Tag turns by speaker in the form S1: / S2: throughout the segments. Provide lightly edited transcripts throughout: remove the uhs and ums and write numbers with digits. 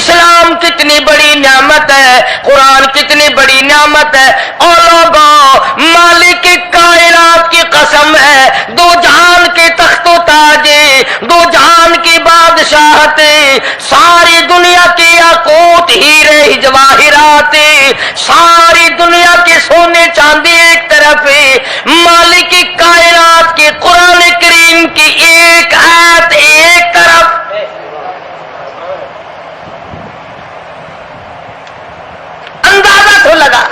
S1: اسلام کتنی بڑی نعمت ہے، قرآن کتنی بڑی نعمت ہے۔ اور لوگوں، مالک کائنات کی قسم ہے، دو جہان کے تخت و تاج، دو جہان کی بادشاہت، ساری دنیا کی یاقوت ہیرے جواہرات، ساری دنیا کے سونے چاندی ایک طرف، مالک کائنات کی قرآن کریم کی ایک آیت ایک طرف۔ اندازہ تو لگا،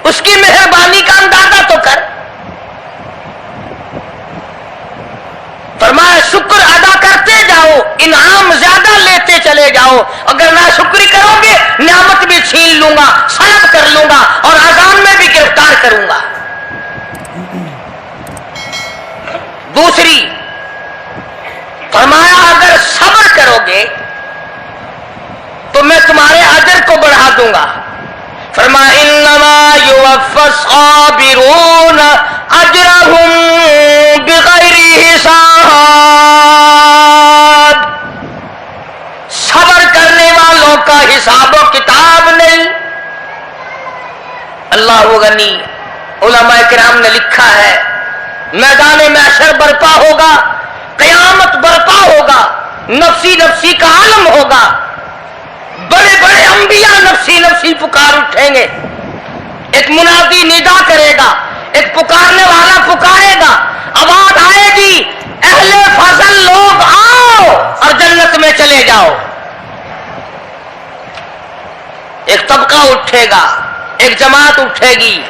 S1: اس کی مہربانی کا اندازہ تو کر۔ فرمایا شکر ادا کرتے جاؤ، انعام زیادہ لیتے چلے جاؤ، اگر ناشکری کرو گے نعمت بھی چھین لوں گا، سلب کر لوں گا اور اذان میں بھی گرفتار کروں گا۔ دوسری فرمایا اگر صبر کرو گے تو میں تمہارے اجر کو بڑھا دوں گا۔ فرمایا انما یوفی الصابرون اجرهم بغیر حساب، صبر کرنے والوں کا حساب و کتاب نہیں۔ اللہ غنی، علماء کرام نے لکھا ہے میدان محشر برپا ہوگا، قیامت برپا ہوگا، نفسی نفسی کا عالم ہوگا، بڑے بڑے انبیاء نفسی نفسی پکار اٹھیں گے، ایک منادی ندا کرے گا، ایک پکارنے والا پکارے گا، آواز آئے گی اہل فضل لوگ آؤ اور جنت میں چلے جاؤ۔ ایک طبقہ اٹھے گا، ایک جماعت اٹھے گی،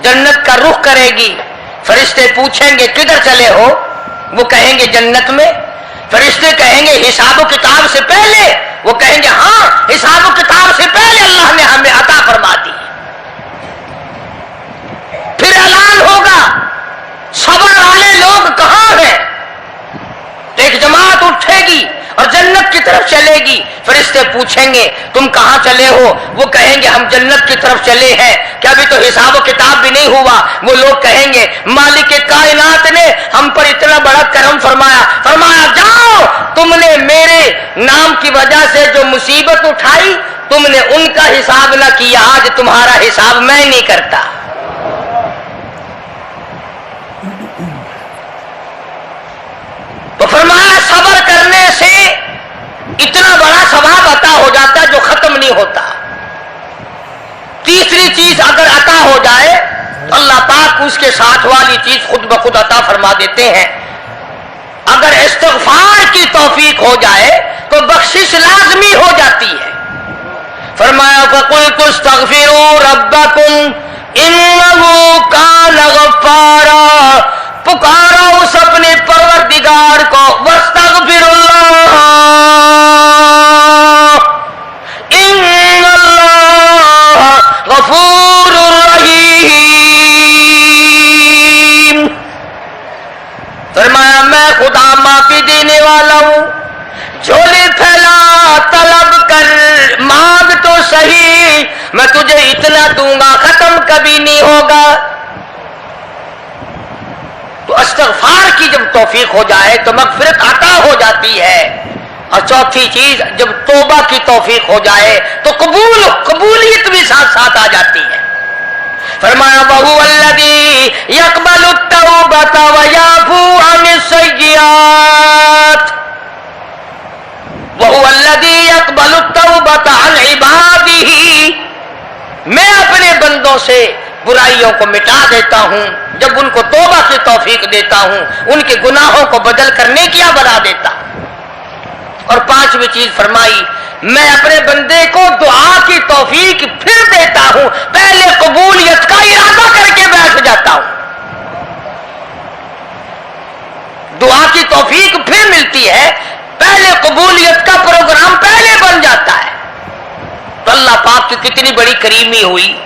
S1: جنت کا رخ کرے گی، فرشتے پوچھیں گے کدھر چلے ہو؟ وہ کہیں گے جنت میں۔ فرشتے کہیں گے حساب و کتاب سے پہلے؟ وہ کہیں گے ہاں، حساب و کتاب سے پہلے اللہ نے ہمیں عطا فرما دی۔ پھر اعلان ہوگا صبر والے لوگ کہاں ہیں؟ تو ایک جماعت اٹھے گی اور جنت کی طرف چلے گی، فرشتے پوچھیں گے تم کہاں چلے ہو؟ وہ کہیں گے ہم جنت کی طرف چلے ہیں، کیا ابھی تو حساب و کتاب بھی نہیں ہوا؟ وہ لوگ کہیں گے مالک کائنات نے ہم پر اتنا بڑا کرم فرمایا، فرمایا جاؤ، تم نے میرے نام کی وجہ سے جو مصیبت اٹھائی تم نے ان کا حساب نہ کیا، آج تمہارا حساب میں نہیں کرتا۔ تو فرمایا صبر کرنے سے اتنا بڑا ثواب عطا ہو جاتا ہے جو ختم نہیں ہوتا۔ تیسری چیز اگر عطا ہو جائے تو اللہ پاک اس کے ساتھ والی چیز خود بخود عطا فرما دیتے ہیں۔ اگر استغفار کی توفیق ہو جائے تو بخشش لازمی ہو جاتی ہے۔ فرمایا فَقُلْتُ اسْتَغْفِرُوا رَبَّكُمْ إِنَّهُ كَانَ غَفَّارًا، پکارو اس اپنے پروردگار کو، وَاسْتَغْفِرُ اللَّهَ إِنَّ اللَّهَ غَفُورٌ رَحِيمٌ۔ فرمایا میں خدا معافی دینے والا ہوں، جھولے پھیلا طلب کر، مانگ تو صحیح، میں تجھے اتنا دوں گا ختم کبھی نہیں ہوگا۔ تو استغفار کی جب توفیق ہو جائے تو مغفرت عطا ہو جاتی ہے۔ اور چوتھی چیز جب توبہ کی توفیق ہو جائے تو قبولیت بھی ساتھ ساتھ آ جاتی ہے۔ فرمایا وَهُوَ الَّذِي يَقْبَلُ التَّوْبَةَ وَيَعْفُو عَنِ السَّيِّئَاتِ، وَهُوَ الَّذِي يَقْبَلُ التَّوْبَةَ عَنْ عِبَادِهِ، میں اپنے بندوں سے برائیوں کو مٹا دیتا ہوں جب ان کو توبہ کی توفیق دیتا ہوں، ان کے گناہوں کو بدل کر نیکیاں بنا دیتا ہوں۔ اور پانچویں چیز فرمائی میں اپنے بندے کو دعا کی توفیق پھر دیتا ہوں، پہلے قبولیت کا ارادہ کر کے بیٹھ جاتا ہوں، دعا کی توفیق پھر ملتی ہے، پہلے قبولیت کا پروگرام پہلے بن جاتا ہے۔ تو اللہ پاک کی کتنی بڑی کریمی ہوئی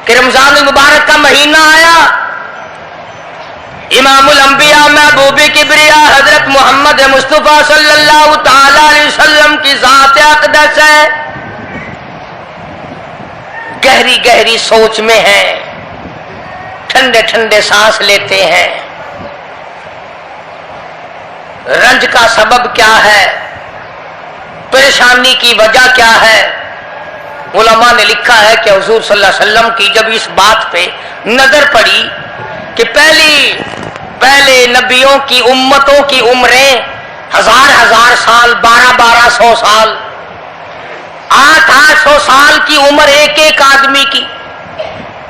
S1: کہ رمضان المبارک کا مہینہ آیا، امام الانبیاء محبوب کبریا حضرت محمد مصطفیٰ صلی اللہ تعالی علیہ وسلم کی ذات اقدس ہے، گہری گہری سوچ میں ہیں، ٹھنڈے ٹھنڈے سانس لیتے ہیں۔ رنج کا سبب کیا ہے؟ परेशानी की वजह क्या है? उलमा ने लिखा है कि हुजूर सल्लल्लाहु अलैहि वसल्लम की जब इस बात पे नजर पड़ी कि पहले नबियों की उम्मतों की उम्रें हजार साल, 1200 साल, 800 साल की उम्र एक आदमी की।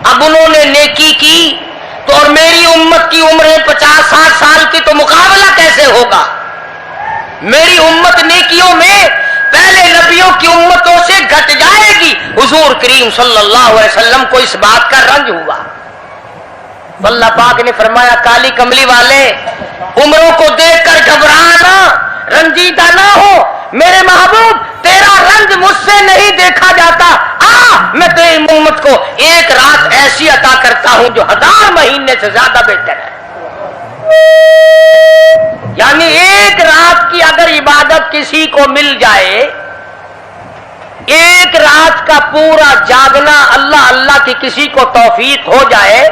S1: अब उन्होंने नेकी की तो और मेरी उम्मत की उम्रें 50-60 साल की, तो मुकाबला कैसे होगा? मेरी उम्मत नेकियों में पहले नबियों की उम्मतों से घट जाएगी। हुजूर करीम सल्लल्लाहु अलैहि वसल्लम को इस बात का रंज हुआ। अल्लाह पाक ने फरमाया, काली कमली वाले, उम्रों को देखकर घबराना, रंजीदा ना हो। मेरे महबूब, तेरा रंज मुझसे नहीं देखा जाता। मैं तेरी उम्मत को एक रात ऐसी अता करता हूं जो 1000 महीने से ज्यादा बेहतर है। यानी एक रात की अगर इबादत किसी को मिल जाए, एक रात का पूरा जागना अल्लाह अल्लाह की किसी को तौफीक हो जाए,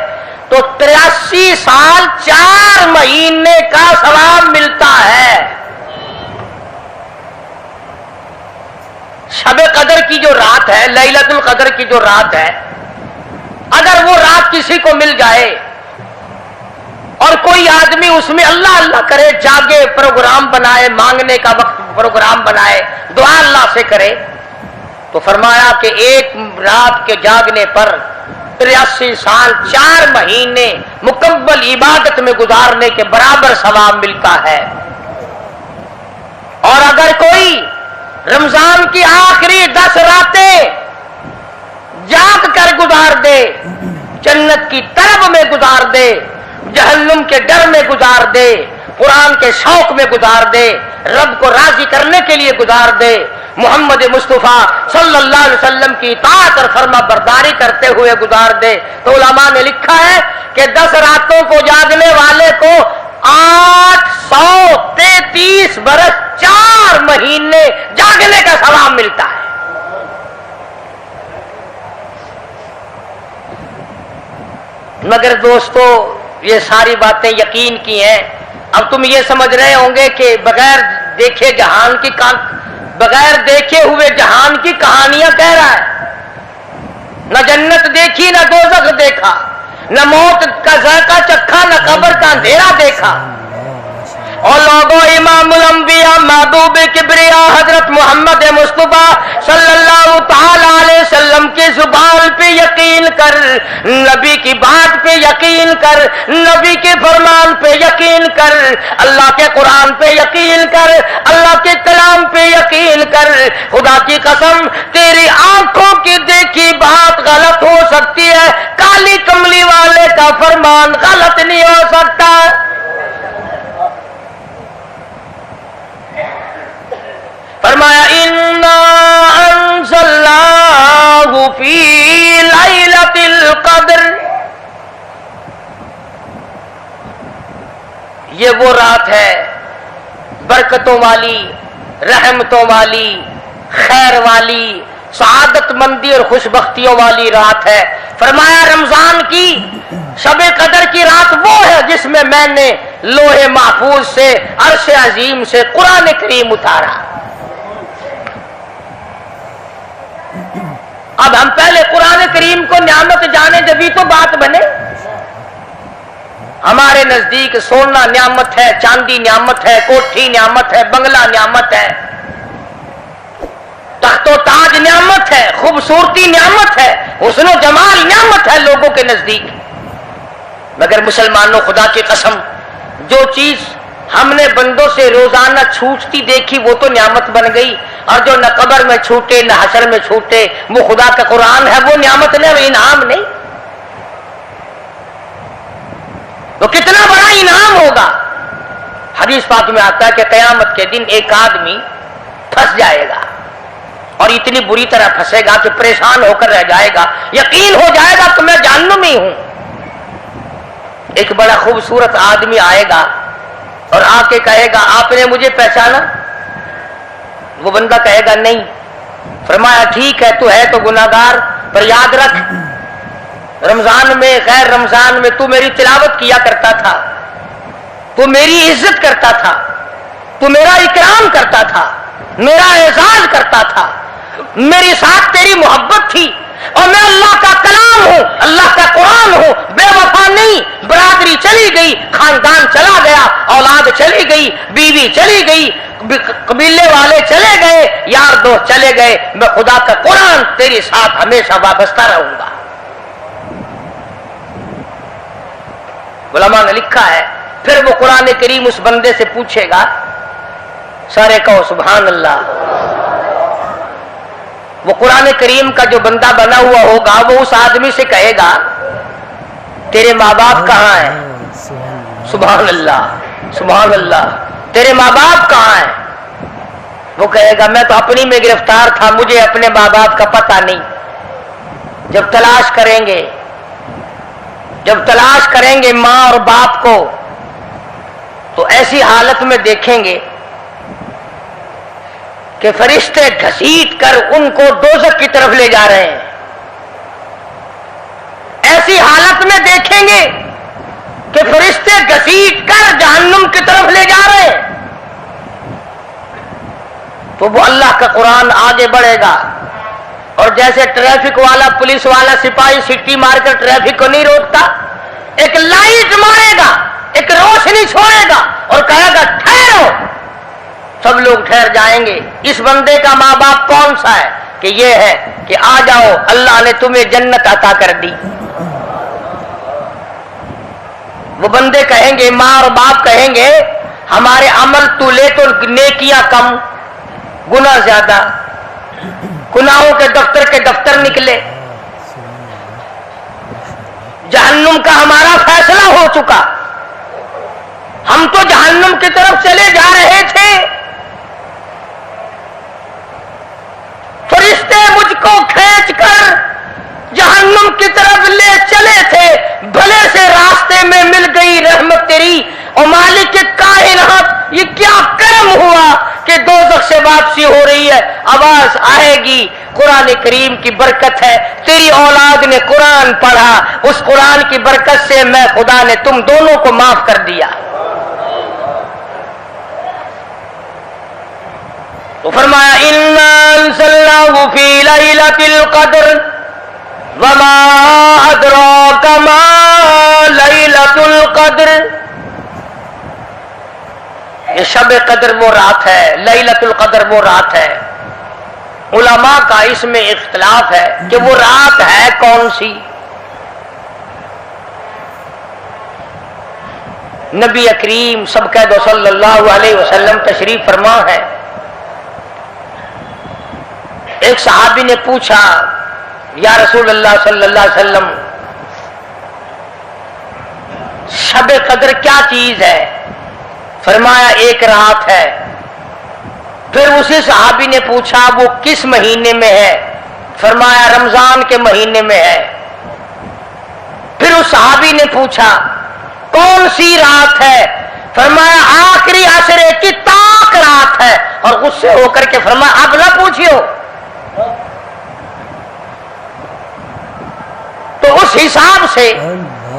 S1: तो 83 साल 4 महीने का सवाब मिलता है। शब कदर की जो रात है, लैलतुल कदर की जो रात है, अगर वो रात किसी को मिल जाए और कोई आदमी उसमें अल्लाह अल्लाह करे, जागे, प्रोग्राम बनाए, मांगने का वक्त प्रोग्राम बनाए, दुआ अल्लाह से करे, तो फरमाया कि एक रात के जागने पर 83 साल 4 महीने मुकम्मल इबादत में गुजारने के बराबर सवाब मिलता है। और अगर कोई रमजान की आखिरी 10 रातें जाग कर गुजार दे, जन्नत की तलब में गुजार दे, जहन्नुम के डर में गुजार दे, कुरान के शौक में गुजार दे, रब को राजी करने के लिए गुजार दे, मोहम्मद मुस्तफा सल्लल्लाहु अलैहि वसल्लम की इताअत और फर्मा बरदारी करते हुए गुजार दे, तो उलमा ने लिखा है कि 10 रातों को जागने वाले को 833 बरस 4 महीने जागने का सवाब मिलता है। मगर दोस्तों, ये सारी बातें यकीन की हैं। अब तुम ये समझ रहे होंगे कि बगैर देखे हुए जहान की कहानियां कह रहा है। न जन्नत देखी, न दोज़ख देखा, न मौत का ज़ायका चखा, न कब्र का अंधेरा देखा। और लोगों, इमामुल अंबिया महबूब किबरिया हजरत मोहम्मद मुस्तफा सल्लल्लाहु ताला अलैहि वसल्लम की जुबान पे यकीन कर, नबी की बात पे यकीन कर, नबी के फरमान पे यकीन कर, अल्लाह के कुरान पे यकीन कर, अल्लाह के कलाम पे यकीन कर। खुदा की कसम, तेरी आंखों की देखी बात गलत हो सकती है, काली कमली वाले का फरमान गलत नहीं हो सकता। फरमाया, इन्ना अंज़लनाहु फी लैलतिल क़द्र। ये वो रात है बरकतों वाली, रहमतों वाली, खैर वाली, सआदत मंदी और खुशबख्तियों वाली रात है। फरमाया, रमजान की शबे कदर की रात वो है जिसमें मैंने लोहे महफूज से, अर्श अजीम से कुरान करीम उतारा। अब हम पहले कुरान करीम को नियामत जाने, जब तो बात बने। हमारे नजदीक सोना नियामत है, चांदी नियामत है, कोठी नियामत है, बंगला नियामत है, तख्तो ताज नियामत है, खूबसूरती नियामत है, हुस्न व जमाल नियामत है लोगों के नजदीक। मगर मुसलमानों, खुदा की कसम, जो चीज हमने बंदों से रोजाना छूटती देखी वो तो नियामत बन गई, और जो न कब्र में छूटे न हशर में छूटे वो खुदा का कुरान है, वो नियामत नहीं, वो इनाम नहीं। तो कितना बड़ा इनाम होगा। हदीस पाक में आता है कि कयामत के दिन एक आदमी फंस जाएगा, और इतनी बुरी तरह फंसेगा कि परेशान होकर रह जाएगा, यकीन हो जाएगा कि मैं जहन्नमी हूं। एक बड़ा खूबसूरत आदमी आएगा और आके कहेगा, आपने मुझे पहचाना? वो बंदा कहेगा, नहीं। फरमाया, ठीक है, तू है तो गुनाहगार, पर याद रख, रमजान में, गैर रमजान में तू मेरी तिलावत किया करता था, तू मेरी इज्जत करता था, तू मेरा इकराम करता था, मेरा एजाज करता था, मेरे साथ तेरी मोहब्बत थी, और मैं अल्लाह का कलाम हूं, अल्लाह का कुरान हूं, बेवफा नहीं। बरादरी चली गई, खानदान चला गया, औलाद चली गई, बीवी चली गई, कबीले वाले चले गए, यार दोस्त चले गए, मैं खुदा का कुरान तेरे साथ हमेशा वाबस्ता रहूंगा। उलमा ने लिखा है, फिर वो कुरान करीम उस बंदे से पूछेगा, सारे कहो सुभान अल्लाह। वो कुरान करीम का जो बंदा बना हुआ होगा वो उस आदमी से कहेगा, तेरे माँ बाप कहाँ हैं? सुभान अल्लाह सुभान अल्लाह। तेरे माँ बाप कहाँ हैं? वो कहेगा, मैं तो अपनी में गिरफ्तार था, मुझे अपने माँ बाप का पता नहीं। जब तलाश करेंगे माँ और बाप को, तो ऐसी हालत में देखेंगे कि फरिश्ते घसीट कर उनको दोज़ख की तरफ ले जा रहे हैं। ऐसी हालत में देखेंगे कि फरिश्ते घसीट कर जहन्नुम की तरफ ले जा रहे हैं। तो वो अल्लाह का कुरान आगे बढ़ेगा, और जैसे ट्रैफिक वाला, पुलिस वाला, सिपाही सिट्टी मारकर ट्रैफिक को नहीं रोकता, एक लाइट मारेगा, एक रोशनी छोड़ेगा और कहेगा ठहरो। सब लोग ठहर जाएंगे। इस बंदे का माँ बाप कौन सा है? कि ये है कि आ जाओ, अल्लाह ने तुम्हें जन्नत अता कर दी। वो बंदे कहेंगे, माँ और बाप कहेंगे, हमारे अमल तू ले तो नेकियां कम, गुनाह ज्यादा, गुनाहों के दफ्तर निकले। जहन्नुम का हमारा फैसला हो चुका, हम तो जहन्नुम की तरफ चले जा रहे थे। फरिश्ते मुझको खींचकर जहन्नुम की तरफ ले चले थे, भले से रास्ते में मिल गई रहमत तेरी। और मालिक कायनात, ये क्या कर्म हुआ कि दोज़ख से वापसी हो रही है। आवाज आएगी, कुरान करीम की बरकत है, तेरी औलाद ने कुरान पढ़ा, उस कुरान की बरकत से मैं खुदा ने तुम दोनों को माफ कर दिया। तो फरमाया, इन्ना अंज़लनाहु फी लैलतिल क़द्र वमा अदराका मा लैलतुल क़द्र। ये शब कद्र वो रात है, लैलतुल क़द्र वो रात है। उलमा का इसमें इख्तिलाफ है कि वो रात है कौन सी। नबी करीम सब कह दो सल्लल्लाहु अलैहि वसल्लम तशरीफ फरमा है। एक सहाबी ने पूछा, या रसूल अल्लाह सल्लल्लाहु अलैहि वसल्लम, शब कद्र क्या चीज है? फरमाया, एक रात है। फिर उसी सहाबी ने पूछा, वो किस महीने में है? फरमाया, रमजान के महीने में है। फिर उस सहाबी ने पूछा, कौन सी रात है? फरमाया, आखिरी अशरे की ताक रात है। और गुस्से होकर के फरमाया, अब ना पूछियो। तो उस हिसाब से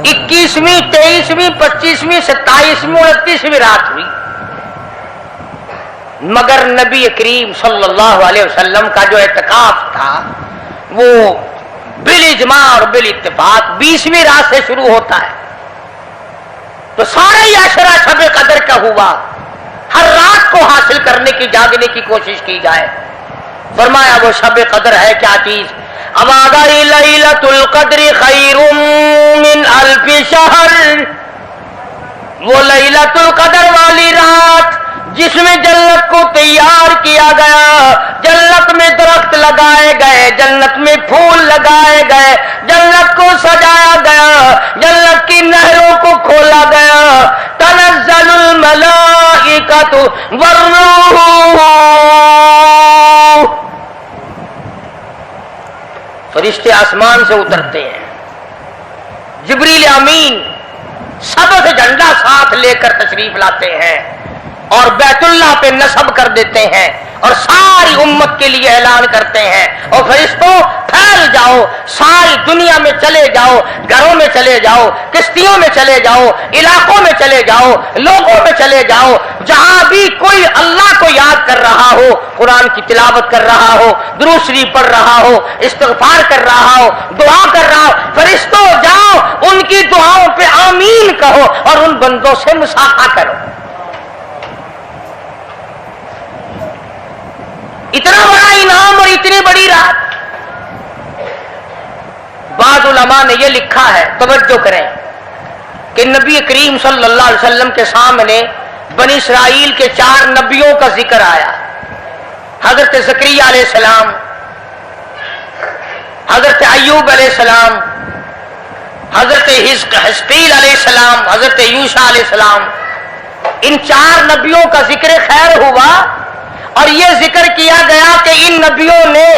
S1: 21वीं, 23वीं, 25वीं, 27वीं, 29वीं रात हुई। मगर नबी करीम सल्लल्लाहु अलैहि वसल्लम का जो इत्तिकाफ था वो बिल इजमा और बिल इत्तिफाक 20वीं रात से शुरू होता है। तो सारा ही अशरा शब कदर का हुआ। हर रात को हासिल करने की, जागने की कोशिश की जाए। फरमाया, वो शब कदर है क्या चीज? अवादाई लैलतुल क़द्र खैरुम मिन अल्फि शहर। वो लैलतुल क़द्र वाली रात जिसमें जन्नत को तैयार किया गया, जन्नत में दरख्त लगाए गए, जन्नत में फूल लगाए गए, जन्नत को सजाया गया, जन्नत की नहरों को खोला गया। तनज़्ज़लुल मलाइकतु वर्रूह, फरिश्ते आसमान से उतरते हैं। जिब्रील अमीन सबसे झंडा साथ लेकर तशरीफ लाते हैं और बैतुल्लाह पे नस्ब कर देते हैं और सारी उम्मत के लिए ऐलान करते हैं, और फरिश्तों फैल जाओ, सारी दुनिया में चले जाओ, घरों में चले जाओ, किश्तियों में चले जाओ, इलाकों में चले जाओ, लोगों में चले जाओ, जहां भी कोई अल्लाह को याद कर कर रहा हो, कुरान की तिलावत कर रहा हो, दुरूद शरीफ पढ़ रहा हो, इस्तिग़फ़ार कर रहा हो, दुआ कर रहा हो, फरिश्तों जाओ उनकी दुआओं पे आमीन कहो और उन बंदों से मुसाफा करो। इतना बड़ा इनाम और इतनी बड़ी रात। बाद उलमा ने यह लिखा है, तवज्जो करें, कि नबी करीम सल्लल्लाहु अलैहि वसल्लम के सामने बनी इसराइल के 4 नबियों का जिक्र आया। हजरत ज़करिया अलैहिस्सलाम, हजरत अय्यूब अलैहिस्सलाम, हजरत हिज़कील अलैहिस्सलाम, हजरत यूशा अलैहिस्सलाम, इन 4 नबियों का जिक्र खैर हुआ और यह जिक्र किया गया कि इन नबियों ने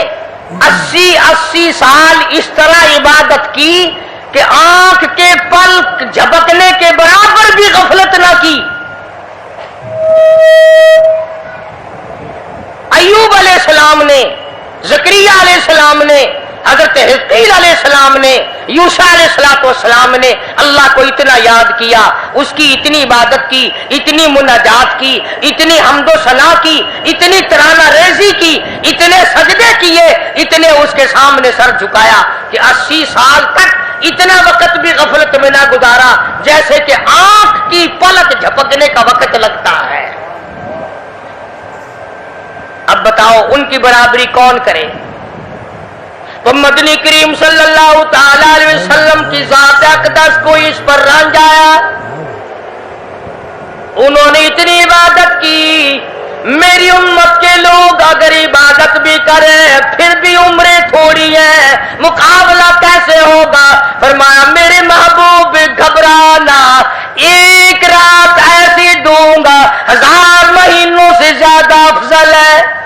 S1: 80 साल इस तरह इबादत की कि आंख के पलक झपकने के बराबर भी गफलत ना की। अय्यूब अलैहिस्सलाम ने, ज़करिया अलैहिस्सलाम ने, हजरत हिज़कील अलैहिस्सलाम ने, यूशा अलैहिस्सलाम ने अल्लाह को इतना याद किया, उसकी इतनी इबादत की, इतनी मुनाजात की, इतनी हम्दो सना की, इतनी तराना रेजी की, इतने सजदे किए, इतने उसके सामने सर झुकाया कि 80 साल तक इतना वक्त भी गफलत में ना गुजारा जैसे कि आंख की पलक झपकने का वक्त लगता है। अब बताओ उनकी बराबरी कौन करे? तो मदनी करीम सल्लल्लाहु ताला अलैहि वसल्लम की ज़ात अक़दस को इस पर रंजाया। उन्होंने इतनी इबादत की, मेरी उम्मत के लोग अगर इबादत भी करें फिर भी उम्रें थोड़ी है, मुकाबला कैसे होगा? फरमाया मेरे महबूब घबराना, एक रात ऐसी दूंगा 1000 महीनों से ज्यादा अफजल है।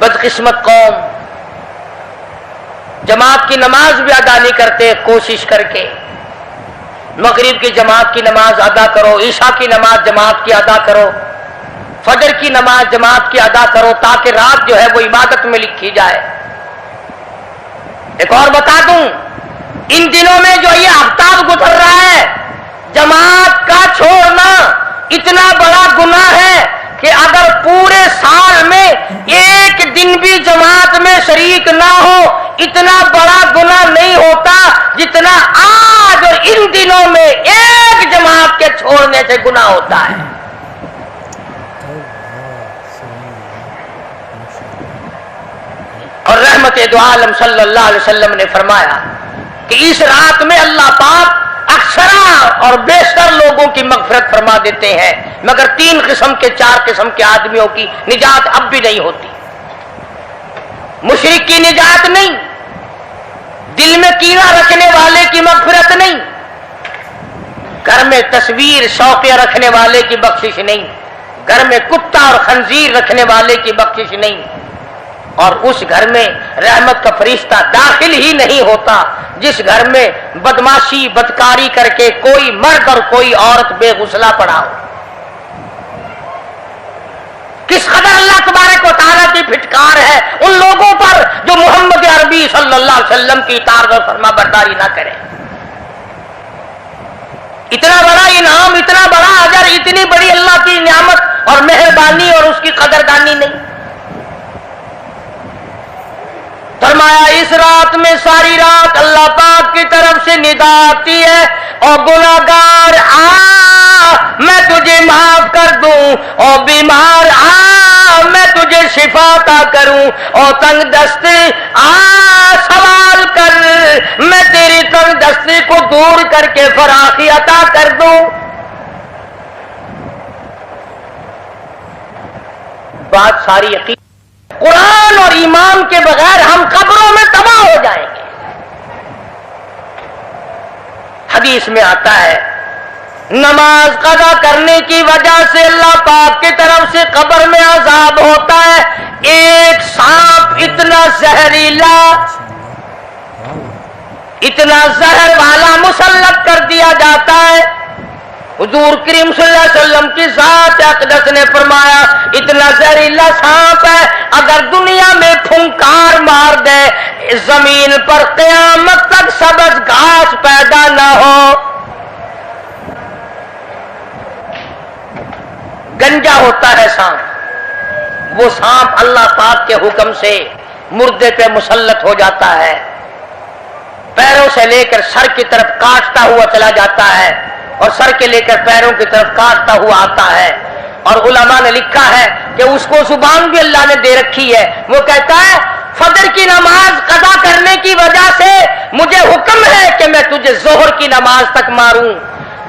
S1: बदकिस्मत कौम जमात की नमाज भी अदा नहीं करते। कोशिश करके मगरिब की जमात की नमाज अदा करो, ईशा की नमाज जमात की अदा करो, फजर की नमाज जमात की अदा करो ताकि रात जो है वो इबादत में लिखी जाए। एक और बता दूं, इन दिनों में जो ये आफ्ताब गुजर रहा है, जमात का छोड़ना इतना बड़ा गुनाह है कि अगर पूरे साल में एक दिन भी जमात में शरीक ना हो, इतना बड़ा गुनाह नहीं होता जितना आज और इन दिनों में एक जमात के छोड़ने से गुनाह होता है। और रहमत दो आलम सल्लल्लाहु अलैहि वसल्लम ने फरमाया कि इस रात में अल्लाह पाक अक्सरा और बेशतर लोगों की मगफिरत फरमा देते हैं, मगर 3 किस्म के 4 किस्म के आदमियों की निजात अब भी नहीं होती। मुशरिक की निजात नहीं, दिल में कीना रखने वाले की मगफिरत नहीं, घर में तस्वीर शौकिया रखने वाले की बख्शिश नहीं, घर में कुत्ता और खंजीर रखने वाले की बख्शिश नहीं, और उस घर में रहमत का फरिश्ता दाखिल ही नहीं होता जिस घर में बदमाशी बदकारी करके कोई मर्द और कोई औरत बेगुसला पड़ा हो। किस कदर अल्लाह तबारक व तआला की फिटकार है उन लोगों पर जो मोहम्मद अरबी सल्लल्लाहु अलैहि वसल्लम की इताअत और फरमाबरदारी ना करें। इतना बड़ा इनाम, इतना बड़ा अजर, इतनी बड़ी अल्लाह की नियामत और मेहरबानी और उसकी कदरदानी नहीं। फरमाया इस रात में सारी रात अल्लाह पाक की तरफ से निदा आती है, और गुनाहगार आ मैं तुझे माफ कर दूं, और बीमार आ मैं तुझे शिफा अता करूं, और तंग दस्ती आ सवाल कर मैं तेरी तंग दस्ती को दूर करके फराखी अता कर दूं। बात सारी यकीन, कुरान और ईमान के बगैर हम कब्रों में तबाह हो जाएंगे। हदीस में आता है नमाज कज़ा करने की वजह से अल्लाह पाक की तरफ से कब्र में अजाब होता है। एक सांप इतना जहरीला, इतना जहर वाला मुसल्लत कर दिया जाता है। हुजूर करीम सल्लल्लाहु अलैहि वसल्लम की ज़ात अक़दस ने फरमाया इतना जहरीला सांप है, अगर दुनिया में फुंकार मार दे जमीन पर क़यामत तक सबज घास पैदा ना हो। گنجا ہوتا ہے سانپ، وہ سانپ اللہ پاک کے حکم سے مردے پہ مسلط ہو جاتا ہے، پیروں سے لے کر سر کی طرف کاٹتا ہوا چلا جاتا ہے اور سر کے لے کر پیروں کی طرف کاٹتا ہوا آتا ہے۔ اور علماء نے لکھا ہے کہ اس کو زبان بھی اللہ نے دے رکھی ہے، وہ کہتا ہے فجر کی نماز قضا کرنے کی وجہ سے مجھے حکم ہے کہ میں تجھے ظہر کی نماز تک ماروں،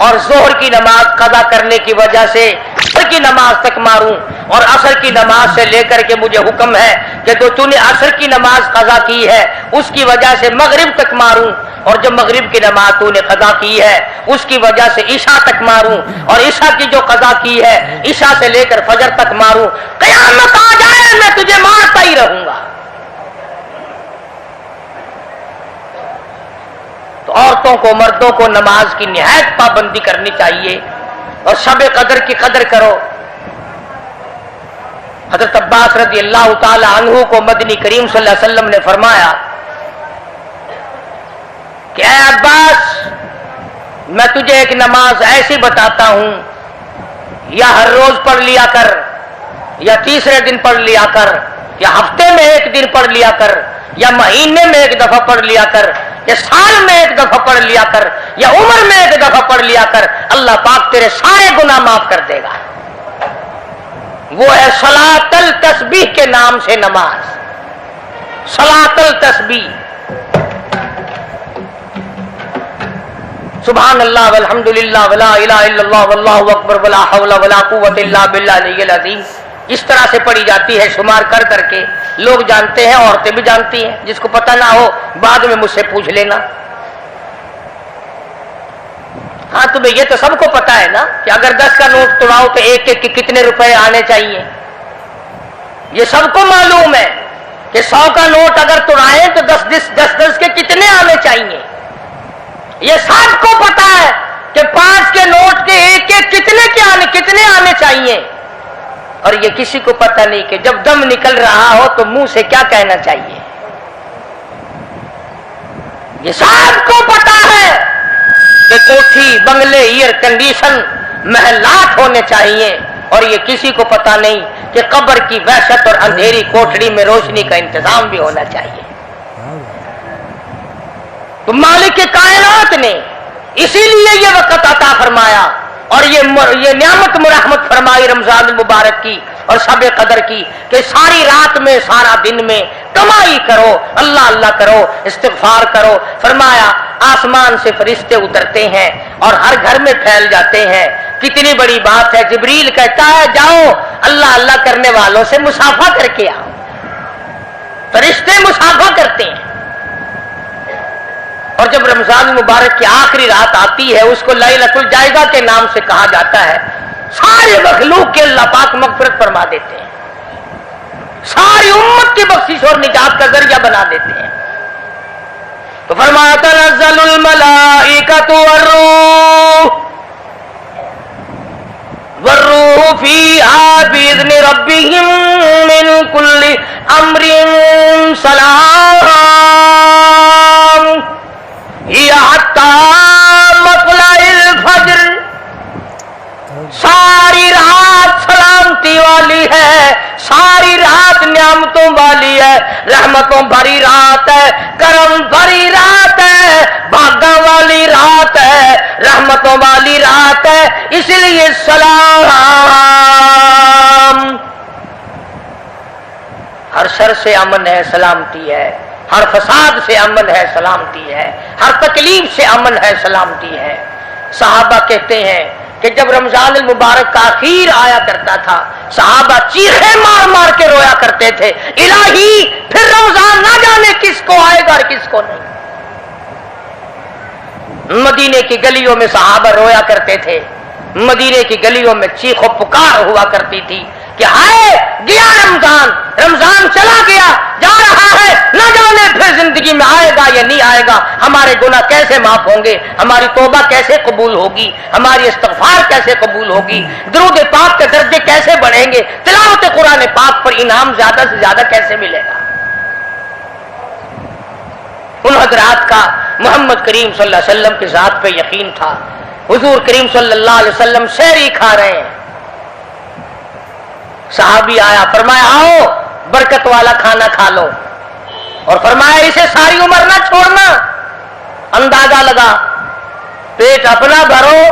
S1: اور ظہر کی نماز قضا کرنے کی وجہ سے عصر کی نماز تک ماروں، اور عصر کی نماز سے لے کر کے مجھے حکم ہے کہ تو نے عصر کی نماز قضا کی ہے اس کی وجہ سے مغرب تک ماروں، اور جب مغرب کی نماز تو نے قضا کی ہے اس کی وجہ سے عشاء تک ماروں، اور عشاء کی جو قضا کی ہے عشاء سے لے کر فجر تک ماروں، قیامت آ جائے میں تجھے مارتا ہی رہوں گا۔ تو عورتوں کو مردوں کو نماز کی نہایت پابندی کرنی چاہیے اور شب قدر کی قدر کرو۔ حضرت عباس رضی اللہ تعالی عنہ کو مدنی کریم صلی اللہ علیہ وسلم نے فرمایا کہ اے عباس، میں تجھے ایک نماز ایسی بتاتا ہوں، یا ہر روز پڑھ لیا کر، یا تیسرے دن پڑھ لیا کر، یا ہفتے میں ایک دن پڑھ لیا کر، یا مہینے میں ایک دفعہ پڑھ لیا کر، یا سال میں ایک دفعہ پڑھ لیا کر، یا عمر میں ایک دفعہ پڑھ لیا کر، اللہ پاک تیرے سارے گناہ معاف کر دے گا۔ وہ ہے صلاۃ التسبیح کے نام سے نماز، صلاۃ التسبیح۔ سبحان اللہ والحمد للہ ولا الہ الا اللہ واللہ اکبر ولا حول ولا قوت الا باللہ العلی العظیم، اس طرح سے پڑھی جاتی ہے شمار کر کر کے، لوگ جانتے ہیں، عورتیں بھی جانتی ہیں، جس کو پتہ نہ ہو بعد میں مجھ سے پوچھ لینا۔ ہاں تمہیں یہ تو سب کو پتا ہے نا کہ اگر 10 کا نوٹ توڑاؤ تو ایک ایک کے کتنے روپے آنے چاہیے، یہ سب کو معلوم ہے کہ 100 کا نوٹ اگر توڑائیں تو 10 کے کتنے آنے چاہیے، یہ سب کو پتا ہے کہ 5 کے نوٹ کے ایک ایک کتنے آنے چاہیے، اور یہ کسی کو پتہ نہیں کہ جب دم نکل رہا ہو تو منہ سے کیا کہنا چاہیے۔ یہ سب کو پتا ہے کہ کوٹھی، بنگلے، ایئر کنڈیشن، محلات ہونے چاہیے، اور یہ کسی کو پتا نہیں کہ قبر کی وحشت اور اندھیری کوٹڑی میں روشنی کا انتظام بھی ہونا چاہیے۔ تو مالک کائنات نے اسی لیے یہ وقت عطا فرمایا اور یہ نعمت مرحمت فرمائی رمضان المبارک کی اور شب قدر کی کہ ساری رات میں سارا دن میں کمائی کرو، اللہ اللہ کرو، استغفار کرو۔ فرمایا آسمان سے فرشتے اترتے ہیں اور ہر گھر میں پھیل جاتے ہیں، کتنی بڑی بات ہے۔ جبریل کہتا ہے جاؤ اللہ اللہ کرنے والوں سے مصافحہ کر کے آؤ، فرشتے مصافحہ کرتے ہیں۔ اور جب رمضان مبارک کی آخری رات آتی ہے اس کو لیلۃ الجائزہ کے نام سے کہا جاتا ہے، سارے مخلوق کے اللہ پاک مغفرت فرما دیتے ہیں، ساری امت کی بخشش اور نجات کا ذریعہ بنا دیتے ہیں۔ تو فرمایا تنزل الملائکۃ والروح فیہا بإذن ربہم من کل امر سلام حتی مطلع الفجر۔ ساری رات سلامتی والی ہے، ساری رات نعمتوں والی ہے، رحمتوں بھری رات ہے، کرم بھری رات ہے، بھاگا والی رات ہے، رحمتوں والی رات ہے، اس لیے سلام۔ ہر شر سے امن ہے، سلامتی ہے، ہر فساد سے امن ہے، سلامتی ہے، ہر تکلیف سے امن ہے، سلامتی ہے۔ صحابہ کہتے ہیں کہ جب رمضان المبارک کا اخیر آیا کرتا تھا صحابہ چیخیں مار مار کے رویا کرتے تھے، الہی پھر رمضان نہ جانے کس کو آئے گا اور کس کو نہیں۔ مدینے کی گلیوں میں صحابہ رویا کرتے تھے، مدینے کی گلیوں میں چیخ و پکار ہوا کرتی تھی کہ ہائے گیا رمضان، رمضان چلا گیا، جا رہا ہے، نہ جانے پھر زندگی میں آئے گا یا نہیں آئے گا، ہمارے گناہ کیسے معاف ہوں گے، ہماری توبہ کیسے قبول ہوگی، ہماری استغفار کیسے قبول ہوگی، درود پاک کے درجے کیسے بڑھیں گے، تلاوت قرآن پاک پر انعام زیادہ سے زیادہ کیسے ملے گا۔ ان حضرات کا محمد کریم صلی اللہ علیہ وسلم کی ذات پہ یقین تھا۔ حضور کریم صلی اللہ علیہ وسلم سحری کھا رہے ہیں، صحابی آیا, فرمایا آؤ برکت والا کھانا کھا لو, اور فرمایا اسے ساری عمر نہ چھوڑنا. اندازہ لگا, پیٹ اپنا بھرو,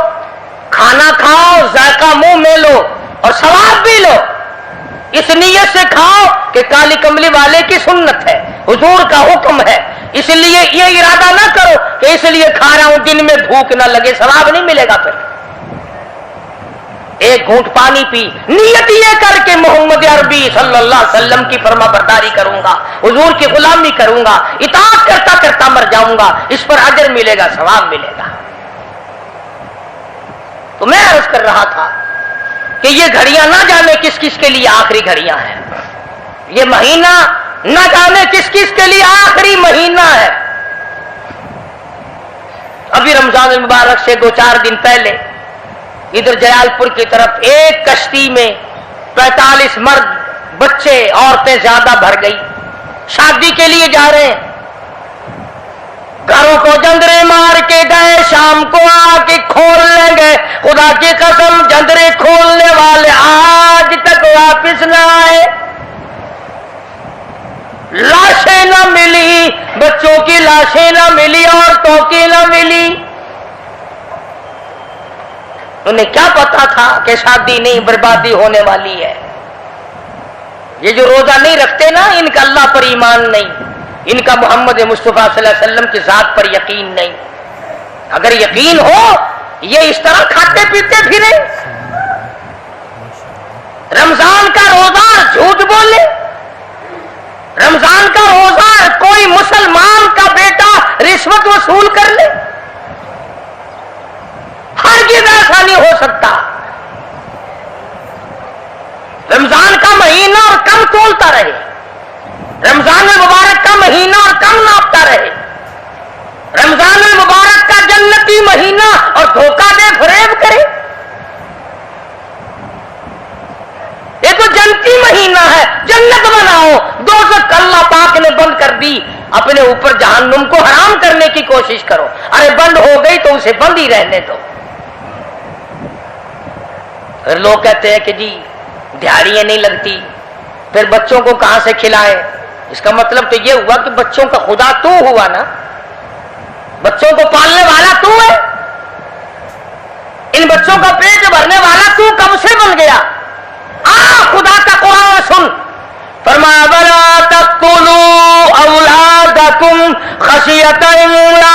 S1: کھانا کھاؤ, ذائقہ منہ میں لو اور ثواب بھی لو, اس نیت سے کھاؤ کہ کالی کملی والے کی سنت ہے, حضور کا حکم ہے, اس لیے یہ ارادہ نہ کرو کہ اس لیے کھا رہا ہوں دن میں بھوک نہ لگے, ثواب نہیں ملے گا. پھر ایک گھونٹ پانی پی, نیت یہ کر کے محمد عربی صلی اللہ علیہ وسلم کی فرما برداری کروں گا, حضور کی غلامی کروں گا, اطاعت کرتا کرتا مر جاؤں گا, اس پر اجر ملے گا, ثواب ملے گا. تو میں عرض کر رہا تھا کہ یہ گھڑیاں نہ جانے کس کس کے لیے آخری گھڑیاں ہیں, یہ مہینہ نہ جانے کس کس کے لیے آخری مہینہ ہے. ابھی رمضان المبارک سے 2-4 دن پہلے ادھر جلال پور کی طرف ایک کشتی میں 45 مرد, بچے, عورتیں زیادہ بھر گئی, شادی کے لیے جا رہے ہیں. گھروں کو جندرے مار کے گئے, شام کو آ کے کھول لیں گے, خدا کی قسم جندرے کھولنے والے آج تک واپس نہ آئے. لاشیں نہ ملی, بچوں کی لاشیں نہ ملی, عورتوں کی نہ ملی. انہیں کیا پتا تھا کہ شادی نہیں, بربادی ہونے والی ہے. یہ جو روزہ نہیں رکھتے نا, ان کا اللہ پر ایمان نہیں, ان کا محمد مصطفیٰ صلی اللہ علیہ وسلم کی ذات پر یقین نہیں. اگر یقین ہو یہ اس طرح کھاتے پیتے پھرے. رمضان کا روزہ جھوٹ بولے, رمضان کا روزہ کوئی مسلمان کا بیٹا رشوت وصول کر لے, ہرگز ایسا نہیں ہو سکتا. رمضان کا مہینہ اور کم تولتا رہے, رمضان المبارک کا مہینہ اور کم ناپتا رہے, رمضان المبارک کا جنتی مہینہ اور دھوکہ دے فریب کرے. یہ تو جنتی مہینہ ہے, جنت بناؤ. دوزخ اللہ پاک نے بند کر دی, اپنے اوپر جہنم کو حرام کرنے کی کوشش کرو. ارے بند ہو گئی تو اسے بند ہی رہنے دو. پھر لوگ کہتے ہیں کہ جی دیہڑیاں نہیں لگتی, پھر بچوں کو کہاں سے کھلائے. اس کا مطلب تو یہ ہوا کہ بچوں کا خدا تو ہوا نا, بچوں کو پالنے والا تو ہے, ان بچوں کا پیٹ بھرنے والا تو کب سے بن گیا. خدا کا قرآن سن, فرمایا وَلَا تَقْتُلُوا أَوْلَادَكُمْ خَشْيَةَ إِمْلَاقٍ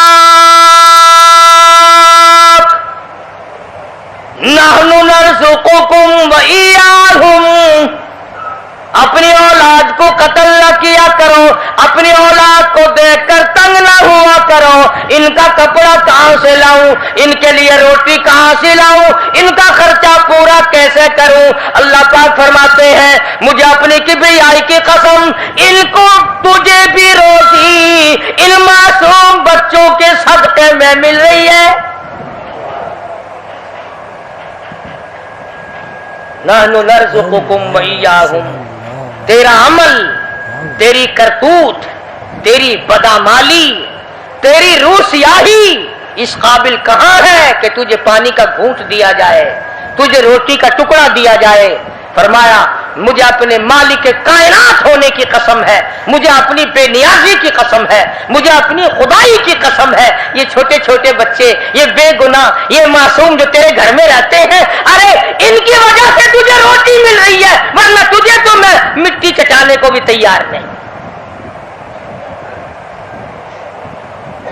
S1: نَحْنُ نَرْزُقُكُمْ وَإِيَّاهُمْ. اپنی اولاد کو قتل نہ کیا کرو, اپنی اولاد کو دیکھ کر تنگ نہ ہوا کرو. ان کا کپڑا کہاں سے لاؤں, ان کے لیے روٹی کہاں سے لاؤں, ان کا خرچہ پورا کیسے کروں. اللہ پاک فرماتے ہیں مجھے اپنی کبریائی کی قسم, ان کو تجھے بھی روزی ان معصوم بچوں کے صدقے میں مل رہی ہے. نحن نرزقکم وإیاہم. تیرا عمل, تیری کرتوت, تیری بدعمالی, تیری روح سیاہی اس قابل کہاں ہے کہ تجھے پانی کا گھونٹ دیا جائے, تجھے روٹی کا ٹکڑا دیا جائے. فرمایا مجھے اپنے مالک کائنات ہونے کی قسم ہے, مجھے اپنی بے نیازی کی قسم ہے, مجھے اپنی خدائی کی قسم ہے. یہ چھوٹے چھوٹے بچے, یہ بے گناہ, یہ معصوم جو تیرے گھر میں رہتے ہیں, ارے ان کی وجہ سے تجھے روٹی مل رہی ہے, ورنہ تجھے تو میں مٹی چٹانے کو بھی تیار نہیں.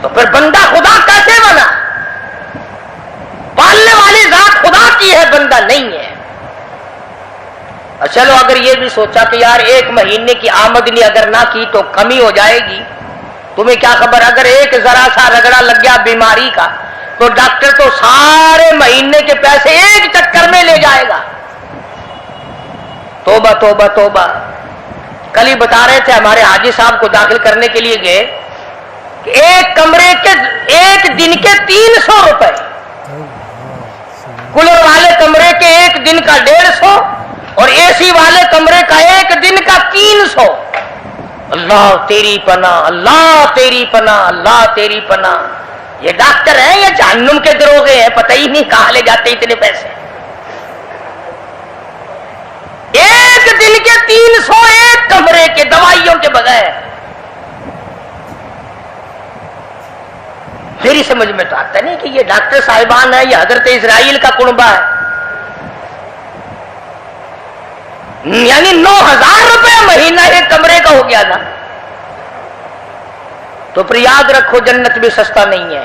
S1: تو پھر بندہ خدا کیسے بنا؟ پالنے والی ذات خدا کی ہے, بندہ نہیں ہے. چلو اگر یہ بھی سوچا کہ یار ایک مہینے کی آمدنی اگر نہ کی تو کمی ہو جائے گی, تمہیں کیا خبر, اگر ایک ذرا سا رگڑا لگ گیا بیماری کا تو ڈاکٹر تو سارے مہینے کے پیسے ایک چکر میں لے جائے گا. توبہ توبہ توبہ. کل ہی بتا رہے تھے ہمارے حاجی صاحب کو داخل کرنے کے لیے گئے کہ ایک کمرے کے ایک دن کے 300 روپے, کولر والے کمرے کے ایک دن کا 150 اور اے سی والے کمرے کا ایک دن کا 300. اللہ تیری پناہ, اللہ تیری پناہ, اللہ تیری پناہ. یہ ڈاکٹر ہیں یا جہنم کے دروغے ہیں, پتہ ہی نہیں کہاں لے جاتے اتنے پیسے. ایک सो एक कमरे के दवाइयों के बगैर। मेरी समझ में तो आता नहीं कि ये डॉक्टर साहिबान है या हजरत इजराइल का कुनबा है। यानी 9,000 रुपए महीना एक कमरे का हो गया ना। तो फिर याद रखो जन्नत भी सस्ता नहीं है,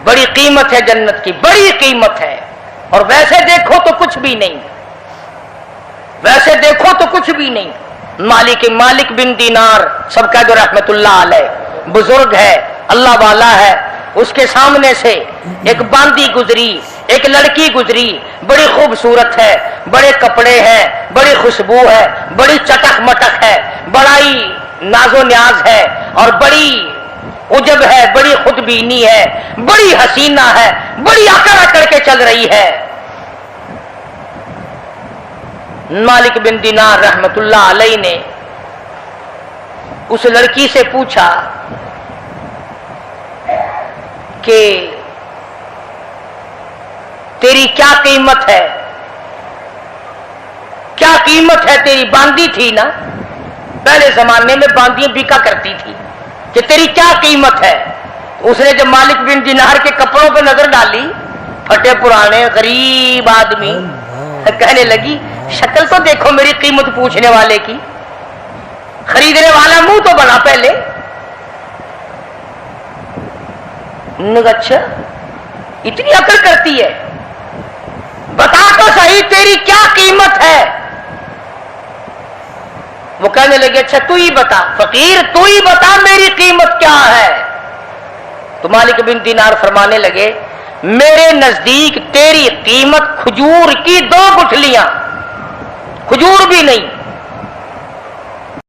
S1: बड़ी कीमत है जन्नत की, बड़ी कीमत है। और वैसे देखो तो कुछ भी नहीं, वैसे देखो तो कुछ भी नहीं। मालिक बिन दीनार सबका जो रहमतुल्लाह अलैह, बुजुर्ग है, अल्लाह वाला है, उसके सामने से एक बांदी गुजरी, एक लड़की गुजरी, बड़ी खूबसूरत है, बड़े कपड़े हैं, बड़ी खुशबू है, बड़ी चटक मटक है, बड़ाई नाजो न्याज है और बड़ी उजब है, बड़ी खुदबीनी है, बड़ी हसीना है, बड़ी अकड़ अकड़ के चल रही है। मालिक बिन दीनार रहमतुल्लाह अलैह ने उस लड़की से पूछा कि तेरी क्या कीमत है, क्या कीमत है तेरी? बांदी थी ना, पहले जमाने में बांदियां बिका करती थी, कि तेरी क्या कीमत है? उसने जब मालिक बिन दीनार के कपड़ों पर नजर डाली, फटे पुराने गरीब आदमी, कहने लगी शक्ल तो देखो मेरी कीमत पूछने वाले की, खरीदने वाला मुंह तो बना पहले। अच्छा इतनी अकल करती है, बता तो सही तेरी क्या कीमत है? वो कहने लगे अच्छा तू ही बता, फकीर तू ही बता मेरी कीमत क्या है। तो मालिक बिन दीनार फरमाने लगे मेरे नजदीक तेरी कीमत खजूर की 2 गुठलियां, खजूर भी नहीं,